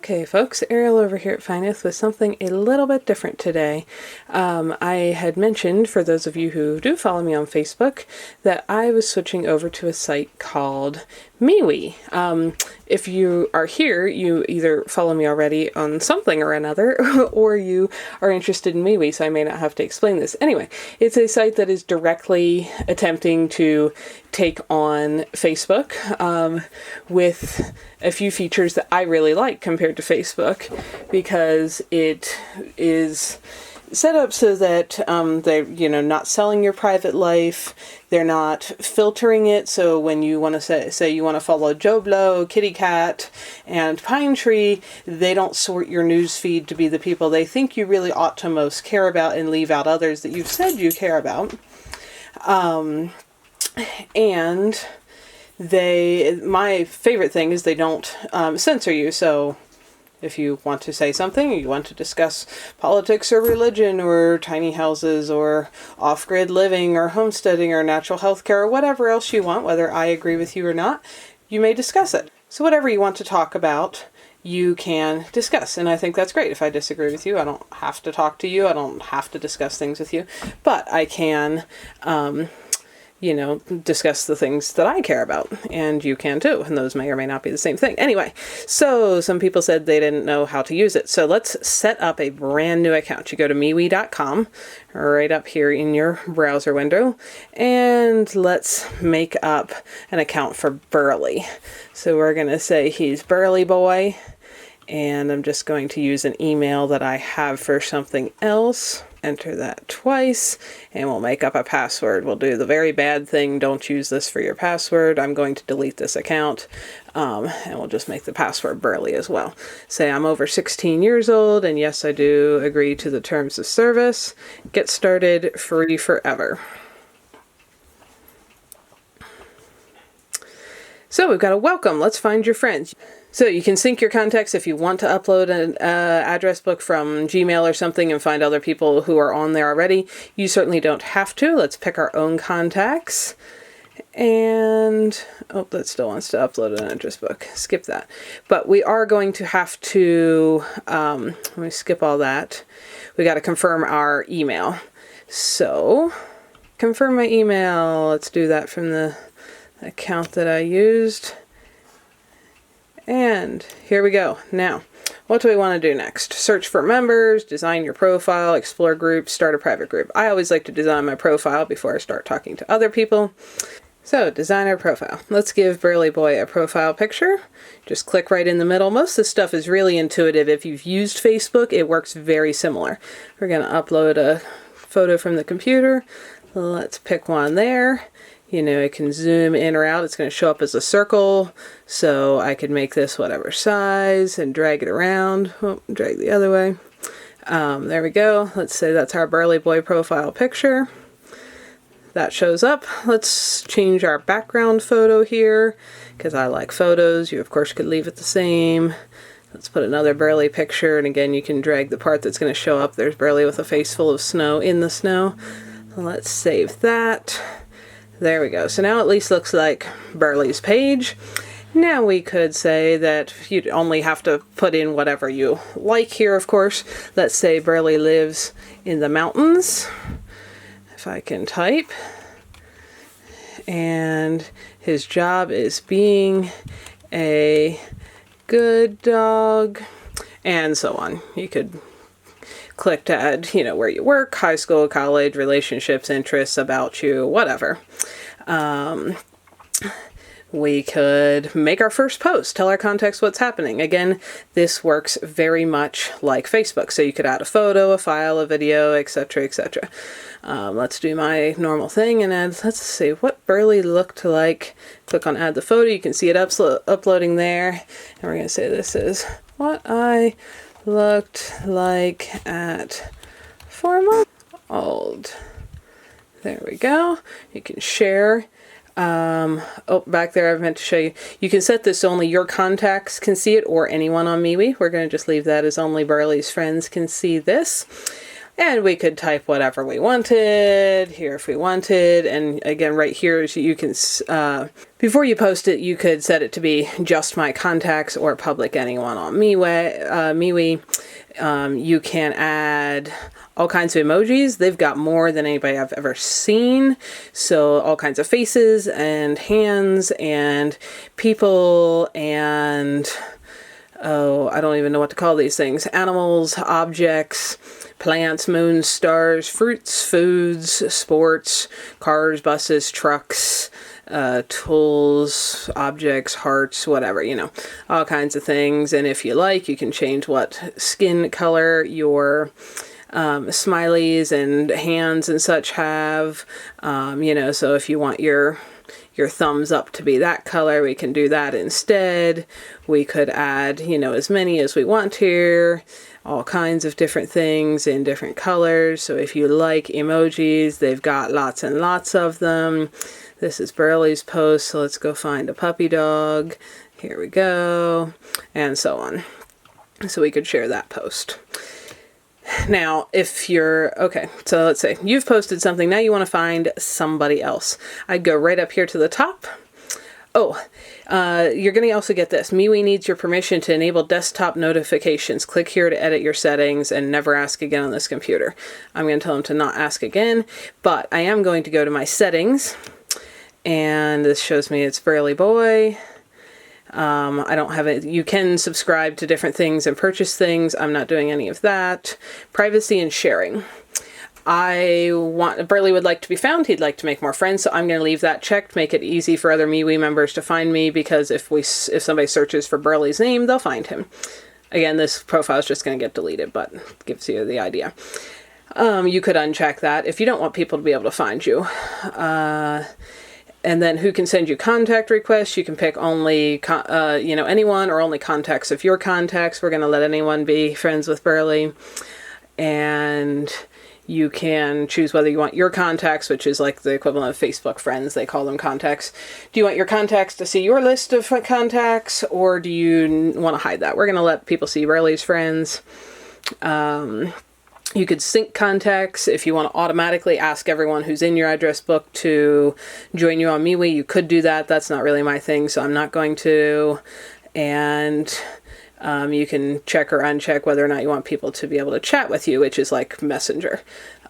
Okay folks, Ariel over here at Nyth with something a little bit different today. I had mentioned, for those of you who do follow me on Facebook, that I was switching over to a site called MeWe. If you are here, you either follow me already on something or another, or you are interested in MeWe, so I may not have to explain this. Anyway, it's a site that is directly attempting to take on Facebook with a few features that I really like compared to Facebook, because it is set up so that they're not selling your private life. They're not filtering it, so when you want to say you want to follow Joe Blow, Kitty Cat, and Pine Tree, they don't sort your news feed to be the people they think you really ought to most care about and leave out others that you've said you care about. And my favorite thing is they don't censor you. So if you want to say something, you want to discuss politics or religion or tiny houses or off-grid living or homesteading or natural health care or whatever else you want, whether I agree with you or not, you may discuss it. So whatever you want to talk about, you can discuss. And I think that's great. If I disagree with you, I don't have to talk to you. I don't have to discuss things with you, but I can discuss the things that I care about, and you can too, and those may or may not be the same thing. Anyway, so some people said they didn't know how to use it, so let's set up a brand new account. You go to MeWe.com, right up here in your browser window, and let's make up an account for Burley. So we're going to say he's Burley Boy, and I'm just going to use an email that I have for something else. Enter that twice, and we'll make up a password. We'll do the very bad thing, don't use this for your password. I'm going to delete this account, and we'll just make the password Burley as well. Say I'm over 16 years old, and yes, I do agree to the terms of service. Get started, free forever. So we've got a welcome. Let's find your friends. So you can sync your contacts if you want to upload an address book from Gmail or something and find other people who are on there already. You certainly don't have to. Let's pick our own contacts. And, that still wants to upload an address book. Skip that. But we are going to have to, let me skip all that. We got to confirm our email. So, confirm my email. Let's do that from the account that I used. And here we go. Now, what do we want to do next? Search for members, design your profile, explore groups, start a private group. I always like to design my profile before I start talking to other people. So, design our profile. Let's give Burley Boy a profile picture. Just click right in the middle. Most of this stuff is really intuitive. If you've used Facebook, it works very similar. We're going to upload a photo from the computer. Let's pick one there. It can zoom in or out. It's going to show up as a circle, so I could make this whatever size and drag it around. Drag the other way. There we go. Let's say that's our Burley Boy profile picture. That shows up. Let's change our background photo here, because I like photos. You, of course, could leave it the same. Let's put another Burley picture, and again, you can drag the part that's going to show up. There's Burley with a face full of snow in the snow. Let's save that. There we go. So now at least looks like Burley's page. Now we could say that you'd only have to put in whatever you like here, of course. Let's say Burley lives in the mountains, if I can type. And his job is being a good dog, and so on. You could click to add, where you work, high school, college, relationships, interests, about you, whatever. We could make our first post, tell our contacts what's happening. Again, this works very much like Facebook. So you could add a photo, a file, a video, etc., etc. Let's do my normal thing and let's see what Burley looked like. Click on add the photo. You can see it uploading there. And we're going to say this is what I looked like at 4 months old. There we go. You can share. Back there I meant to show you. You can set this so only your contacts can see it or anyone on MeWe. We're going to just leave that as only Burley's friends can see this. And we could type whatever we wanted here if we wanted. And again, right here, you can, before you post it, you could set it to be just my contacts or public anyone on MeWe. You can add all kinds of emojis. They've got more than anybody I've ever seen. So all kinds of faces and hands and people and, oh, I don't even know what to call these things. Animals, objects, plants, moons, stars, fruits, foods, sports, cars, buses, trucks, tools, objects, hearts, whatever, you know, all kinds of things. And if you like, you can change what skin color your smileys and hands and such have, you know, so if you want your thumbs up to be that color, we can do that instead. We could add, you know, as many as we want here, all kinds of different things in different colors. So if you like emojis, they've got lots and lots of them. This is Burley's post, so let's go find a puppy dog. Here we go, and so on. So we could share that post. Now, if you're, okay, so let's say you've posted something, now you want to find somebody else. I'd go right up here to the top. Oh, you're going to also get this. MeWe needs your permission to enable desktop notifications. Click here to edit your settings and never ask again on this computer. I'm going to tell them to not ask again, but I am going to go to my settings, and this shows me it's Burley Boy. I don't have it. You can subscribe to different things and purchase things. I'm not doing any of that. Privacy and sharing. Burley would like to be found. He'd like to make more friends, so I'm going to leave that checked. Make it easy for other MeWe members to find me, because if somebody searches for Burley's name, they'll find him. Again, this profile is just going to get deleted, but gives you the idea. You could uncheck that if you don't want people to be able to find you. And then who can send you contact requests? You can pick only, you know, anyone or only contacts of your contacts. We're going to let anyone be friends with Burley. And you can choose whether you want your contacts, which is like the equivalent of Facebook friends. They call them contacts. Do you want your contacts to see your list of contacts, or do you want to hide that? We're going to let people see Burley's friends. You could sync contacts. If you want to automatically ask everyone who's in your address book to join you on MeWe, you could do that. That's not really my thing, so I'm not going to. And you can check or uncheck whether or not you want people to be able to chat with you, which is like Messenger,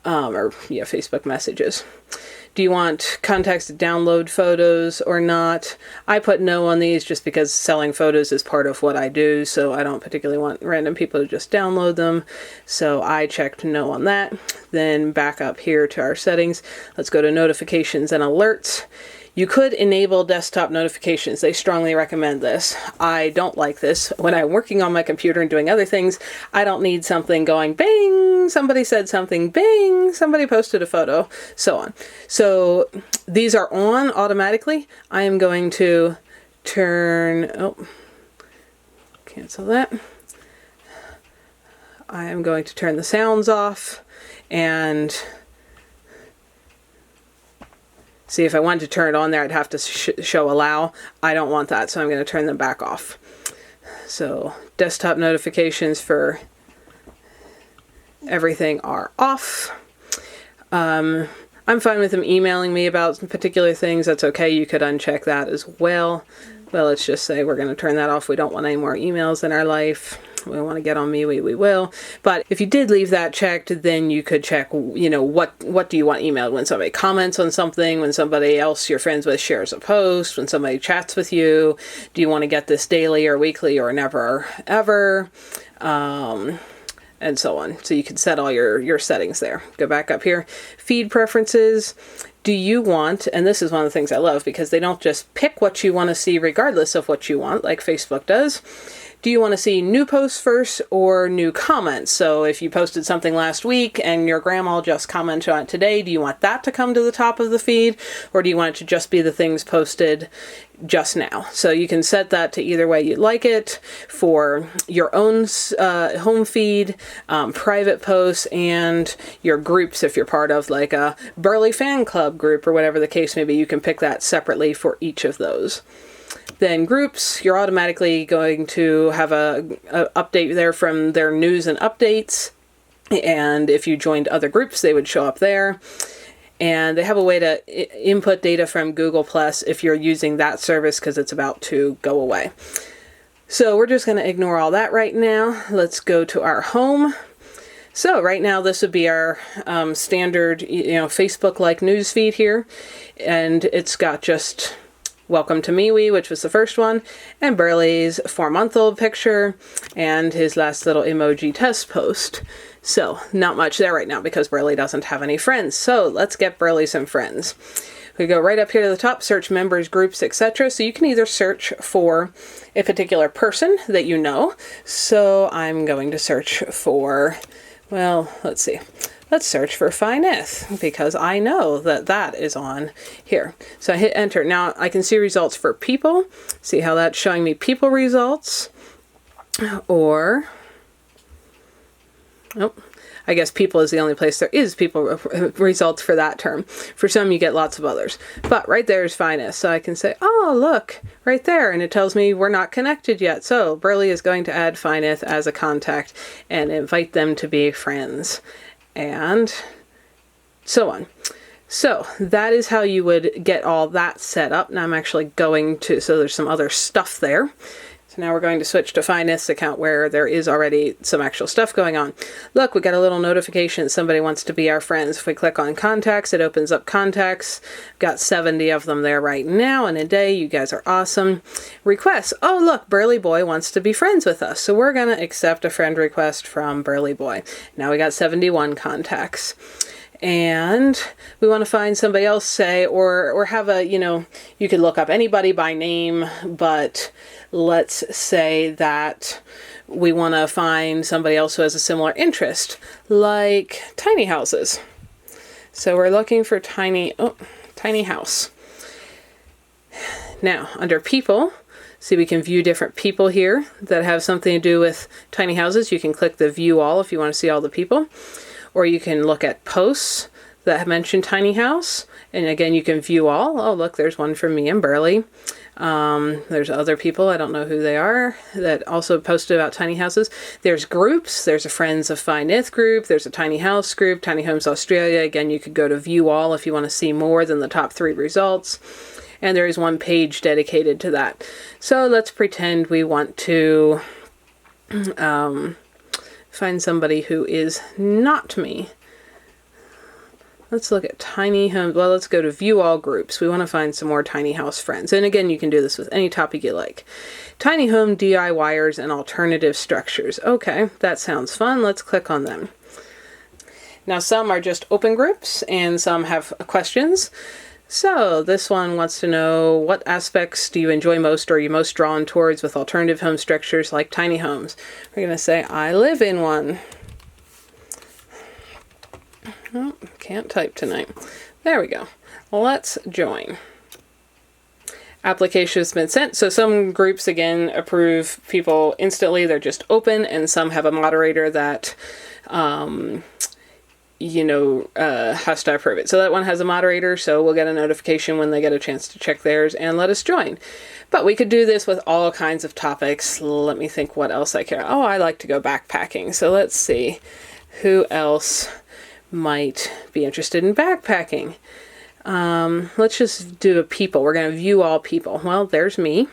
or yeah, Facebook messages. Do you want contacts to download photos or not? I put no on these just because selling photos is part of what I do, so I don't particularly want random people to just download them. So I checked no on that. Then back up here to our settings. Let's go to notifications and alerts. You could enable desktop notifications. They strongly recommend this. I don't like this. When I'm working on my computer and doing other things, I don't need something going, bing, somebody said something, bing, somebody posted a photo, so on. So these are on automatically. I am going to cancel that. I am going to turn the sounds off and see, if I wanted to turn it on there, I'd have to show allow. I don't want that, so I'm going to turn them back off. So desktop notifications for everything are off. I'm fine with them emailing me about particular things. That's okay. You could uncheck that as well. But let's just say we're going to turn that off. We don't want any more emails in our life. We want to get on MeWe, we will. But if you did leave that checked, then you could check, you know, what do you want emailed? When somebody comments on something, when somebody else you're friends with shares a post, when somebody chats with you, do you want to get this daily or weekly or never, ever? And so on. So you can set all your settings there. Go back up here. Feed preferences. Do you want, and this is one of the things I love because they don't just pick what you want to see regardless of what you want, like Facebook does. Do you want to see new posts first or new comments? So if you posted something last week and your grandma just commented on it today, do you want that to come to the top of the feed, or do you want it to just be the things posted just now? So you can set that to either way you'd like it for your own home feed, private posts, and your groups. If you're part of like a Burley fan club group or whatever the case may be, you can pick that separately for each of those. Then groups, you're automatically going to have a update there from their news and updates. And if you joined other groups, they would show up there. And they have a way to input data from Google Plus if you're using that service, because it's about to go away. So we're just going to ignore all that right now. Let's go to our home. So right now this would be our standard, Facebook-like news feed here. And it's got just welcome to MeWe, which was the first one, and Burley's 4-month-old picture, and his last little emoji test post. So not much there right now because Burley doesn't have any friends. So let's get Burley some friends. We go right up here to the top, search members, groups, etc. So you can either search for a particular person that you know. So I'm going to search for, well, let's see. Let's search for Nyth because I know that that is on here. So I hit enter. Now I can see results for people. See how that's showing me people results. Or, oh, I guess people is the only place there is people results for that term. For some, you get lots of others. But right there is Nyth. So I can say, oh, look, right there. And it tells me we're not connected yet. So Burley is going to add Nyth as a contact and invite them to be friends. And so on. So that is how you would get all that set up. Now I'm actually going to, so there's some other stuff there. So now we're going to switch to Nyth's account where there is already some actual stuff going on. Look, we got a little notification that somebody wants to be our friends. If we click on contacts, it opens up contacts. Got 70 of them there right now in a day. You guys are awesome. Requests. Oh, look, Burley Boy wants to be friends with us. So we're going to accept a friend request from Burley Boy. Now we got 71 contacts. And we want to find somebody else, say, or have a, you could look up anybody by name, but let's say that we want to find somebody else who has a similar interest, like tiny houses. So we're looking for tiny house. Now, under people, see, we can view different people here that have something to do with tiny houses. You can click the view all if you want to see all the people. Or you can look at posts that mention tiny house. And again, you can view all. Oh, look, there's one from me and Burley. There's other people, I don't know who they are, that also posted about tiny houses. There's groups. There's a Friends of Nyth group. There's a tiny house group, Tiny Homes Australia. Again, you could go to view all if you want to see more than the top 3 results. And there is one page dedicated to that. So let's pretend we want to find somebody who is not me. Let's look at tiny homes. Well, let's go to view all groups. We want to find some more tiny house friends. And again, you can do this with any topic you like. Tiny home DIYers and alternative structures. Okay, that sounds fun. Let's click on them. Now, some are just open groups and some have questions. So this one wants to know, what aspects do you enjoy most or are you most drawn towards with alternative home structures like tiny homes? We're going to say, I live in one. Oh, can't type tonight. There we go. Let's join. Application has been sent. So some groups, again, approve people instantly. They're just open, and some have a moderator that has to approve it. So that one has a moderator, so we'll get a notification when they get a chance to check theirs and let us join. But we could do this with all kinds of topics. Let me think what else I care. Oh, I like to go backpacking. So let's see who else might be interested in backpacking. Let's just do a people. We're going to view all people. Well, there's me.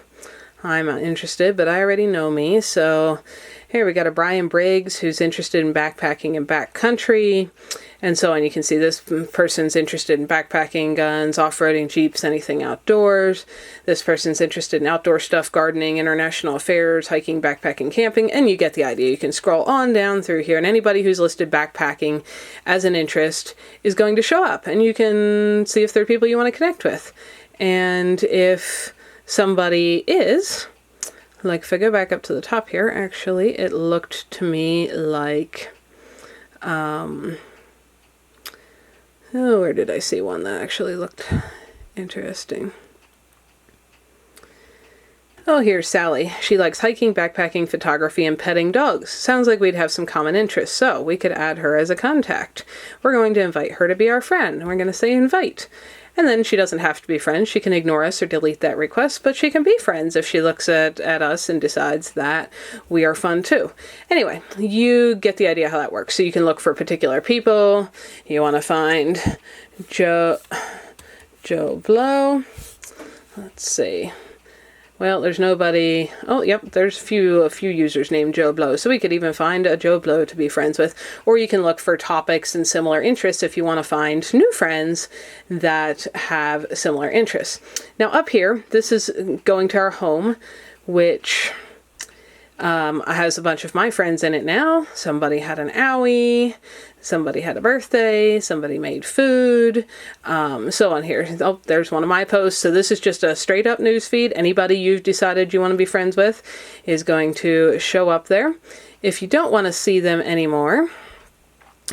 I'm interested, but I already know me. So here we got a Brian Briggs who's interested in backpacking in backcountry, and so on. You can see this person's interested in backpacking, guns, off-roading, jeeps, anything outdoors. This person's interested in outdoor stuff, gardening, international affairs, hiking, backpacking, camping, and you get the idea. You can scroll on down through here, and anybody who's listed backpacking as an interest is going to show up, and you can see if there are people you want to connect with. And if somebody is, like if I go back up to the top here, actually, it looked to me like, where did I see one that actually looked interesting? Oh, here's Sally. She likes hiking, backpacking, photography, and petting dogs. Sounds like we'd have some common interests, so we could add her as a contact. We're going to invite her to be our friend. We're going to say invite. And then she doesn't have to be friends. She can ignore us or delete that request, but she can be friends if she looks at us and decides that we are fun too. Anyway, you get the idea how that works. So you can look for particular people. You want to find Joe Blow. Let's see. Well, there's nobody. Oh, yep, there's a few users named Joe Blow. So we could even find a Joe Blow to be friends with. Or you can look for topics and similar interests if you want to find new friends that have similar interests. Now up here, this is going to our home, which has a bunch of my friends in it now. Somebody had an owie. Somebody had a birthday, somebody made food, so on here. Oh, there's one of my posts. So this is just a straight up news feed. Anybody you've decided you want to be friends with is going to show up there. If you don't want to see them anymore,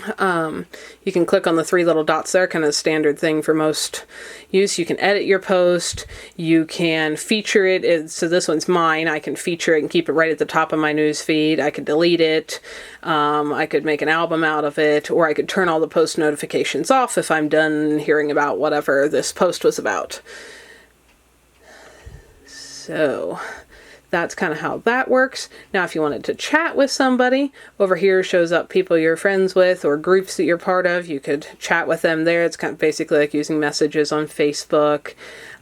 you can click on the 3 little dots there, kind of standard thing for most use. You can edit your post. You can feature it. So this one's mine. I can feature it and keep it right at the top of my news feed. I could delete it. I could make an album out of it, or I could turn all the post notifications off if I'm done hearing about whatever this post was about. So that's kind of how that works. Now, if you wanted to chat with somebody, over here shows up people you're friends with or groups that you're part of. You could chat with them there. It's kind of basically like using messages on Facebook,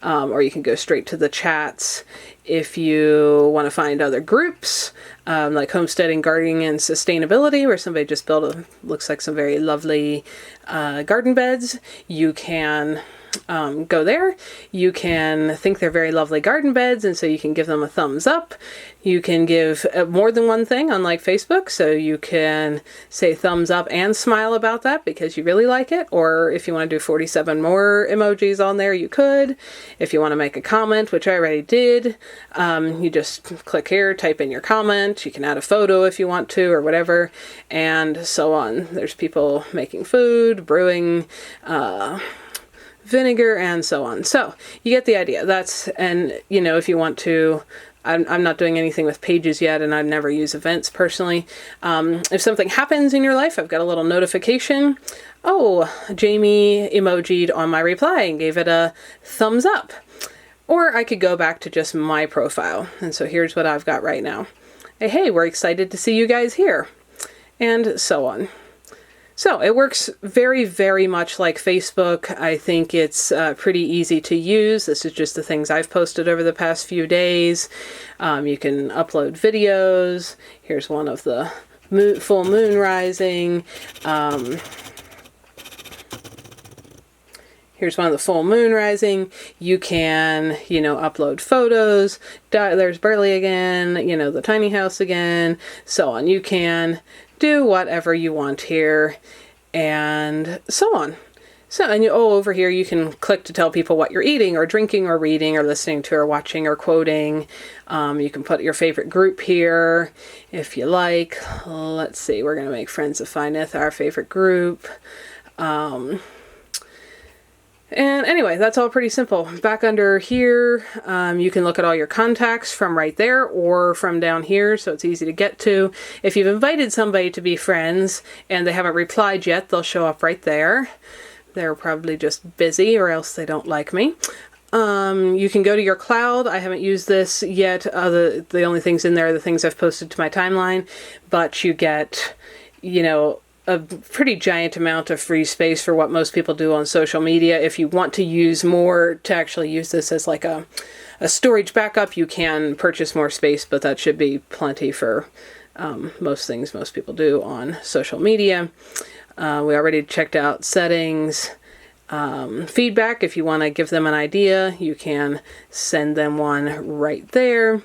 or you can go straight to the chats. If you want to find other groups, like homesteading, gardening, and sustainability, where somebody just built looks like some very lovely garden beds, you can go there. You can think they're very lovely garden beds, and so you can give them a thumbs up. You can give more than one thing, unlike Facebook, so you can say thumbs up and smile about that because you really like it, or if you want to do 47 more emojis on there, you could. If you want to make a comment, which I already did, you just click here, type in your comment. You can add a photo if you want to, or whatever, and so on. There's people making food, brewing, vinegar, and so on. So you get the idea. And if you want to, I'm not doing anything with pages yet, and I've never used events personally. If something happens in your life, I've got a little notification. Oh, Jamie emoji'd on my reply and gave it a thumbs up. Or I could go back to just my profile. And so here's what I've got right now. Hey, we're excited to see you guys here. And so on. So it works very, very much like Facebook. I think it's pretty easy to use. This is just the things I've posted over the past few days. You can upload videos. Here's one of the full moon rising. Here's one of the full moon rising. You can, upload photos. There's Burley again, the tiny house again, so on. You can do whatever you want here, and so on. So, and over here you can click to tell people what you're eating or drinking or reading or listening to or watching or quoting. You can put your favorite group here if you like. Let's see, we're going to make Friends of Nyth our favorite group. And anyway, that's all pretty simple. Back under here, you can look at all your contacts from right there or from down here, so it's easy to get to. If you've invited somebody to be friends and they haven't replied yet, they'll show up right there. They're probably just busy, or else they don't like me. You can go to your cloud. I haven't used this yet. The only things in there are the things I've posted to my timeline, but you get, a pretty giant amount of free space for what most people do on social media. If you want to use more, to actually use this as like a storage backup, you can purchase more space, but that should be plenty for most things most people do on social media. We already checked out settings. Feedback, if you want to give them an idea, you can send them one right there.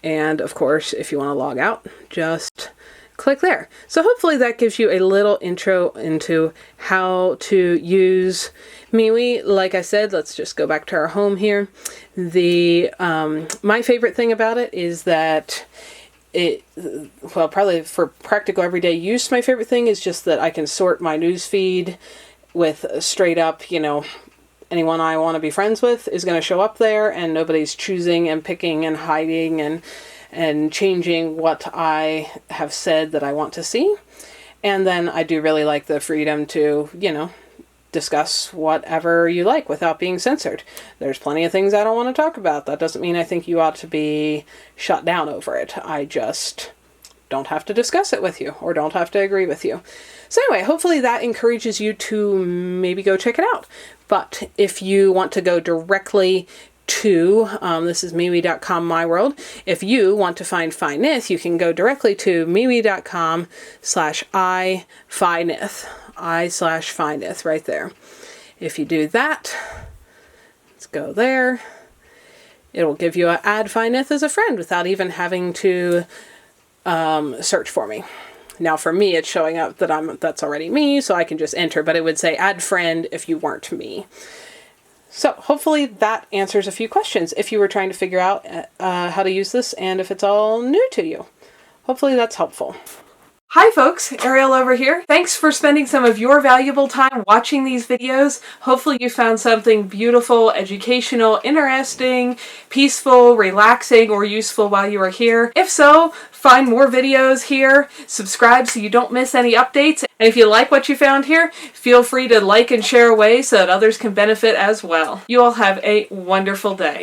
And of course, if you want to log out, just click there. So hopefully that gives you a little intro into how to use MeWe. Like I said, let's just go back to our home here. My favorite thing about it is that probably for practical everyday use, my favorite thing is just that I can sort my news feed with straight up, anyone I want to be friends with is going to show up there, and nobody's choosing and picking and hiding and changing what I have said that I want to see. And then I do really like the freedom to, discuss whatever you like without being censored. There's plenty of things I don't want to talk about. That doesn't mean I think you ought to be shut down over it. I just don't have to discuss it with you or don't have to agree with you. So anyway, hopefully that encourages you to maybe go check it out. But if you want to go directly to, this is MeWe.com, my world. If you want to find Nyth, you can go directly to MeWe.com/I/Nyth. I/Nyth right there. If you do that, let's go there. It'll give you a add Nyth as a friend without even having to search for me. Now for me, it's showing up that that's already me, so I can just enter, but it would say add friend if you weren't me. So hopefully that answers a few questions if you were trying to figure out how to use this and if it's all new to you. Hopefully that's helpful. Hi folks, Ariel over here. Thanks for spending some of your valuable time watching these videos. Hopefully you found something beautiful, educational, interesting, peaceful, relaxing, or useful while you were here. If so, find more videos here, subscribe so you don't miss any updates, and if you like what you found here, feel free to like and share away so that others can benefit as well. You all have a wonderful day.